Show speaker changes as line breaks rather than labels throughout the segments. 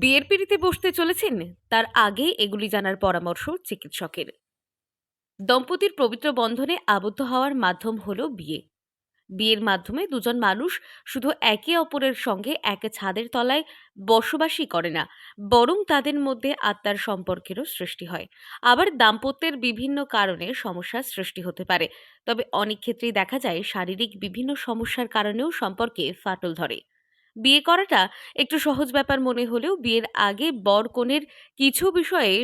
বিয়ের পিঁড়িতে বসতে চলেছেন, তার আগে এগুলি জানার পরামর্শ চিকিৎসকের। দম্পতির পবিত্র বন্ধনে আবদ্ধ হওয়ার মাধ্যম হলো বিয়ে। বিয়ের মাধ্যমে দুজন মানুষ শুধু একে অপরের সঙ্গে এক ছাদের তলায় বসবাসই করে না, বরং তাদের মধ্যে আত্মার সম্পর্কেরও সৃষ্টি হয়। আবার দাম্পত্যের বিভিন্ন কারণে সমস্যার সৃষ্টি হতে পারে, তবে অনেক ক্ষেত্রেই দেখা যায় শারীরিক বিভিন্ন সমস্যার কারণেও সম্পর্কে ফাটল ধরে। বিয়ে করাটা একটু সহজ ব্যাপার মনে হলেও বিয়ের আগে বর কনের কিছু বিষয়ে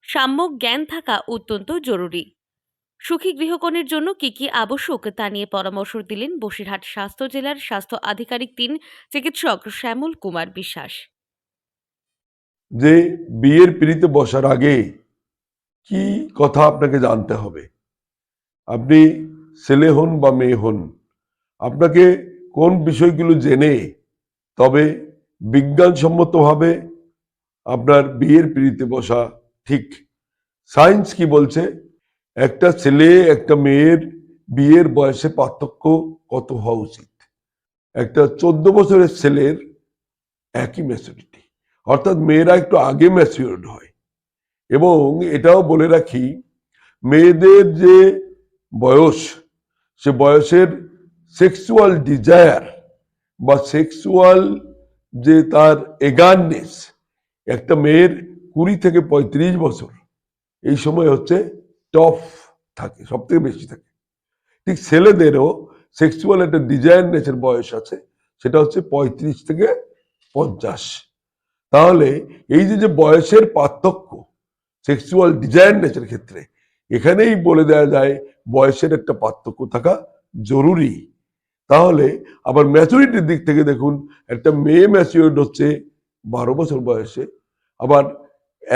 সাম্যক জ্ঞান থাকা অত্যন্ত জরুরি। সুখী গৃহকোণের জন্য কি কি আবশ্যক তা নিয়ে পরামর্শ দিলেন বসিরহাট স্বাস্থ্য জেলার স্বাস্থ্য আধিকারিক চিকিৎসক শ্যামল কুমার বিশ্বাস।
যে বিয়ের পিঁড়িতে বসার আগে কি কথা আপনাকে জানতে হবে। আপনি ছেলে হন বা মেয়ে হন, আপনাকে কোন বিষয়গুলো জেনে তবে বিজ্ঞানসম্মতভাবে আপনার বিয়ের পিঁড়িতে বসা ঠিক। সায়েন্স কি বলছে, একটা ছেলে একটা মেয়ের বিয়ের বয়সে পার্থক্য কত হওয়া উচিত। একটা 14 বছরের ছেলের একই ম্যাচুরিটি, অর্থাৎ মেয়েরা একটু আগে ম্যাচিউরড হয়। এবং এটাও বলে রাখি, মেয়েদের যে বয়স, সে বয়সের সেক্সুয়াল ডিজায়ার বা সেক্সুয়াল যে তার এগারনেস, একটা মেয়ের 20 থেকে 35 বছর এই সময় হচ্ছে টপ থাকে, সব থেকে বেশি থাকে। ঠিক ছেলেদেরও সেক্সুয়াল একটা ডিজায়ারনেসের বয়স আছে, সেটা হচ্ছে 35 থেকে 50। তাহলে এই যে বয়সের পার্থক্য সেক্সুয়াল ডিজায়ারনেসের ক্ষেত্রে, এখানেই বলে দেওয়া যায় বয়সের একটা পার্থক্য থাকা জরুরি। তাহলে আবার ম্যাচুরিটির দিক থেকে দেখুন, একটা মেয়ে ম্যাচিউরড হচ্ছে 12 বছর বয়সে, আবার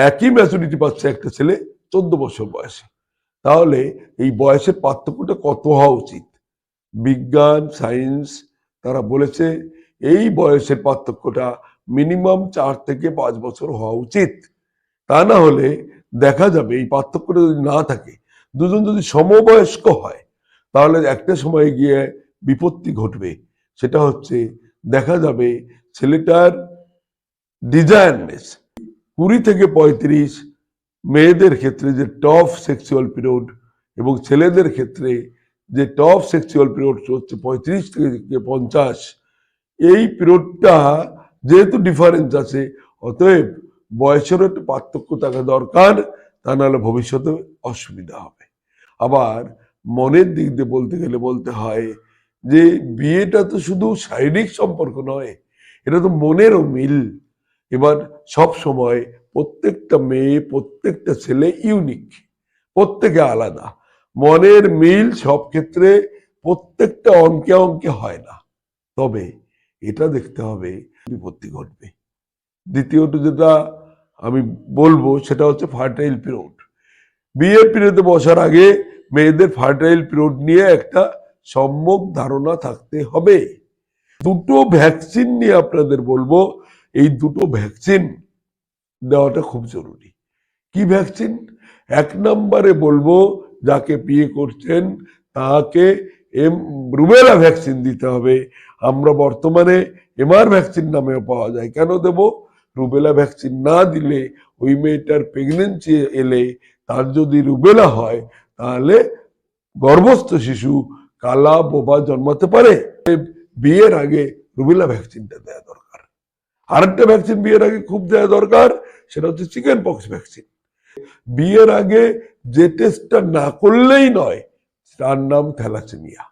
একই ম্যাচুরিটি পাচ্ছে একটা ছেলে 14 বছর বয়সে। তাহলে এই বয়সের পার্থক্যটা কত হওয়া উচিত? বিজ্ঞান সায়েন্স তারা বলেছে এই বয়সের পার্থক্যটা মিনিমাম 4 থেকে 5 বছর হওয়া উচিত। তা না হলে দেখা যাবে এই পার্থক্যটা যদি না থাকে, দুজন যদি সমবয়স্ক হয়, তাহলে একটা সময় গিয়ে বিপত্তি ঘটবে। সেটা হচ্ছে দেখা যাবে ছেলেটার ডিজায়ারনেস 20 থেকে 35 মেয়েদের ক্ষেত্রে যে টপ সেক্সুয়াল পিরিয়ড, এবং ছেলেদের ক্ষেত্রে যে টপ সেক্সুয়াল পিরিয়ড হচ্ছে 35 থেকে 50। এই পিরিয়ডটা যেহেতু ডিফারেন্স আছে, অতএব বয়সের একটা পার্থক্য থাকা দরকার, তা নাহলে ভবিষ্যতে অসুবিধা হবে। আবার মনের দিক দিয়ে বলতে গেলে বলতে হয় যে বিয়েটা তো শুধু শারীরিক সম্পর্ক নয়, এটা তো মনেরও মিল। এবার সব সময় প্রত্যেকটা মেয়ে প্রত্যেকটা ছেলে ইউনিক, প্রত্যেকে আলাদা। মনের মিল সব ক্ষেত্রে প্রত্যেকটা অঙ্কে অঙ্কে হয় না, তবে এটা দেখতে হবে বিপত্তি ঘটবে। দ্বিতীয়ত যেটা আমি বলবো সেটা হচ্ছে ফার্টাইল পিরিয়ড। বিয়ের পিরিয়ডে বসার আগে মেয়েদের ফার্টাইল পিরিয়ড নিয়ে একটা সম্যক ধারণা থাকতে হবে। দুটো ভ্যাকসিন নিয়ে আপনাদের বলবো, এই দুটো ভ্যাকসিন দেওয়াটা খুব জরুরি। কি ভ্যাকসিন? 1 নম্বরে বলবো যাকে বিয়ে করছেন তাকে রুবেলা ভ্যাকসিন দিতে হবে। আমরা বর্তমানে এমআর ভ্যাকসিন নামেও পাওয়া যায়। কেন দেব? রুবেলা ভ্যাকসিন না দিলে ওই মেয়েটার প্রেগনেন্সি এলে তার যদি রুবেলা হয়, তাহলে গর্ভস্থ শিশু কালা বোবা জন্মাতে পারে। বিয়ের আগে রুবেলা ভ্যাকসিনটা দেওয়া দরকার। আরেকটা ভ্যাকসিন বিয়ের আগে খুব দেওয়া দরকার, সেটা হচ্ছে চিকেন পক্স ভ্যাকসিন। বিয়ের আগে যে টেস্টটা না করলেই নয়, তার নাম থ্যালাসেমিয়া।